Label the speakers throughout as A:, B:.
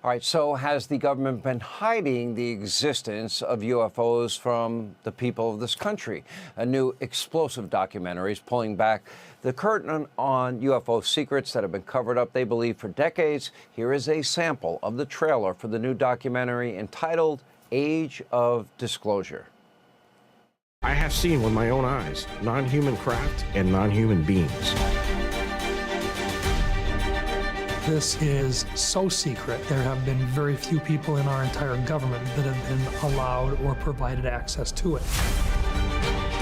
A: All right, so has the government been hiding the existence of UFOs from the people of this country? A new explosive documentary is pulling back the curtain on UFO secrets that have been covered up, they believe, for decades. Here is a sample of the trailer for the new documentary entitled Age of Disclosure.
B: I have seen with my own eyes non-human craft and non-human beings.
C: This is so secret. There have been very few people in our entire government that have been allowed or provided access to it.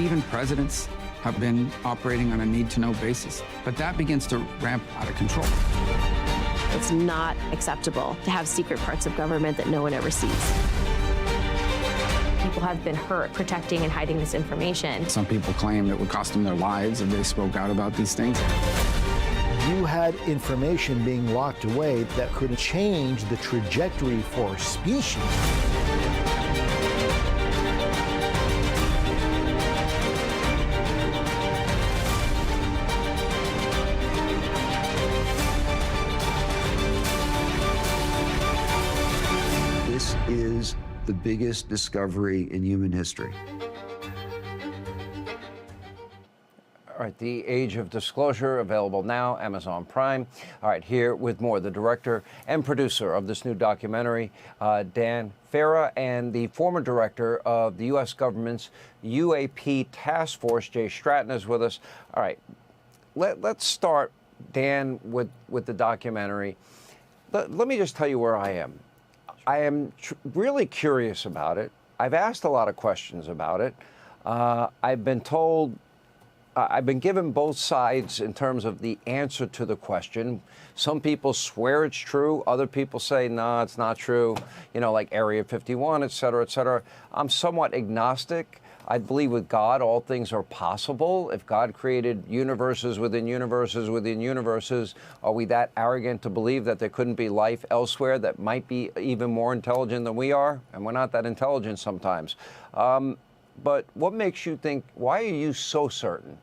D: Even presidents have been operating on a need-to-know basis, but that begins to ramp out of control.
E: It's not acceptable to have secret parts of government that no one ever sees. People have been hurt protecting and hiding this information.
D: Some people claim it would cost them their lives if they spoke out about these things.
F: You had information being locked away that could change the trajectory for species.
G: This is the biggest discovery in human history.
A: All right, The Age of Disclosure, available now, Amazon Prime. All right, here with more, the director and producer of this new documentary, Dan Farrah, and the former director of the U.S. government's UAP task force, Jay Stratton, is with us. All right, let's start, Dan, with the documentary. Let me just tell you where I am. I am really curious about it. I've asked a lot of questions about it. I've been told... I've been given both sides in terms of the answer to the question. Some people swear it's true. Other people say, no, it's not true. You know, like Area 51, et cetera, et cetera. I'm somewhat agnostic. I believe with God, all things are possible. If God created universes within universes within universes, are we that arrogant to believe that there couldn't be life elsewhere that might be even more intelligent than we are? And we're not that intelligent sometimes. But what makes you think, why are you so certain?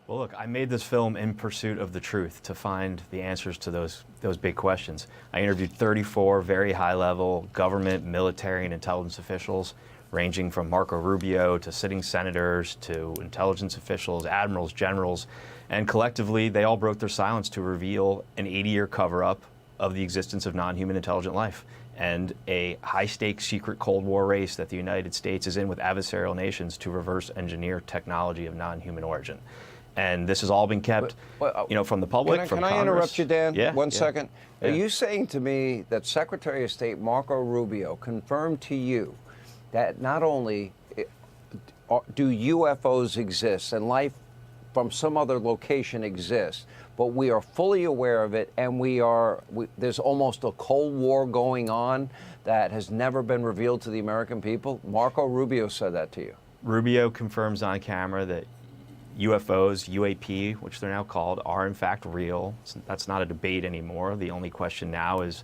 H: Well, look, I made this film in pursuit of the truth, to find the answers to those big questions. I interviewed 34 very high-level government, military, and intelligence officials, ranging from Marco Rubio to sitting senators to intelligence officials, admirals, generals, and collectively, they all broke their silence to reveal an 80-year cover-up of the existence of non-human intelligent life and a high-stakes secret Cold War race that the United States is in with adversarial nations to reverse engineer technology of non-human origin. And this has all been kept, from the public, from Congress.
A: Can I interrupt you, Dan?
H: Yeah.
A: One second.
H: Yeah.
A: Are you saying to me that Secretary of State Marco Rubio confirmed to you that not only do UFOs exist and life from some other location exists, but we are fully aware of it, and there's almost a Cold War going on that has never been revealed to the American people? Marco Rubio said that to you.
H: Rubio confirms on camera that UFOs, UAP, which they're now called, are in fact real. That's not a debate anymore. The only question now is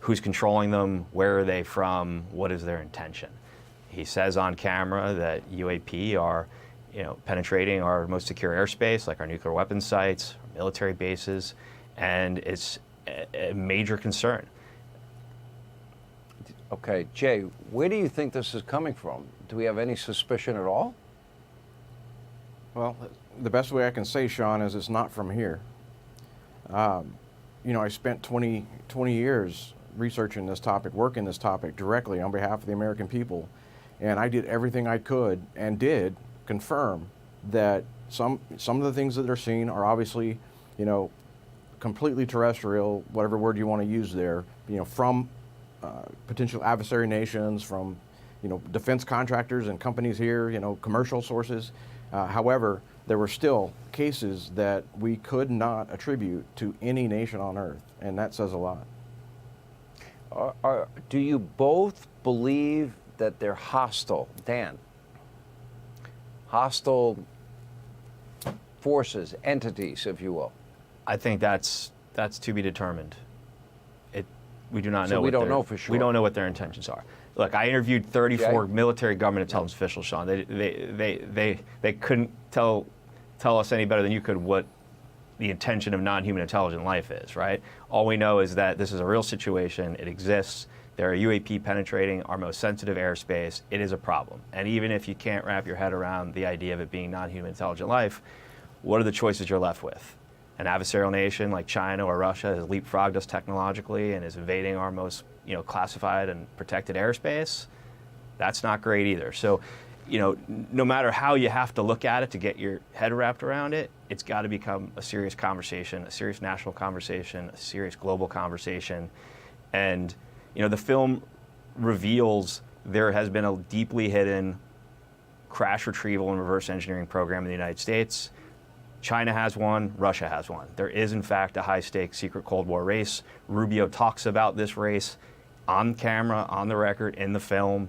H: who's controlling them, where are they from, what is their intention? He says on camera that UAP are penetrating our most secure airspace, like our nuclear weapons sites, our military bases, and it's a major concern.
A: Okay, Jay, where do you think this is coming from? Do we have any suspicion at all?
B: Well, the best way I can say, Sean, is it's not from here. I spent 20 years researching this topic, working this topic directly on behalf of the American people, and I did everything I could and did confirm that some of the things that they're seeing are obviously, completely terrestrial, whatever word you want to use there, from potential adversary nations, from, defense contractors and companies here, commercial sources. However, there were still cases that we could not attribute to any nation on Earth, and that says a lot.
A: Do you both believe that they're hostile, Dan? Hostile forces, entities, if you will.
H: I think that's to be determined. We do not know.
A: So we don't know for sure.
H: We don't know what their intentions are. Look, I interviewed 34 military government intelligence officials, Sean. They couldn't tell us any better than you could what the intention of non-human intelligent life is, right? All we know is that this is a real situation. It exists. There are UAP penetrating our most sensitive airspace. It is a problem. And even if you can't wrap your head around the idea of it being non-human intelligent life, what are the choices you're left with? An adversarial nation like China or Russia has leapfrogged us technologically and is invading our most, classified and protected airspace. That's not great either. So, no matter how you have to look at it to get your head wrapped around it, it's got to become a serious conversation, a serious national conversation, a serious global conversation. And, the film reveals there has been a deeply hidden crash retrieval and reverse engineering program in the United States. China has one, Russia has one. There is, in fact, a high-stakes secret Cold War race. Rubio talks about this race on camera, on the record, in the film,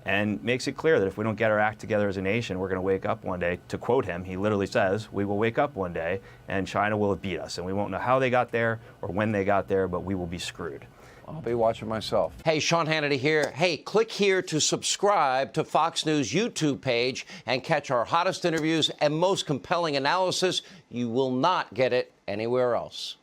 H: and makes it clear that if we don't get our act together as a nation, we're going to wake up one day. To quote him, he literally says, we will wake up one day, and China will have beat us. And we won't know how they got there or when they got there, but we will be screwed.
A: I'll be watching myself. Hey, Sean Hannity here. Hey, click here to subscribe to Fox News YouTube page and catch our hottest interviews and most compelling analysis. You will not get it anywhere else.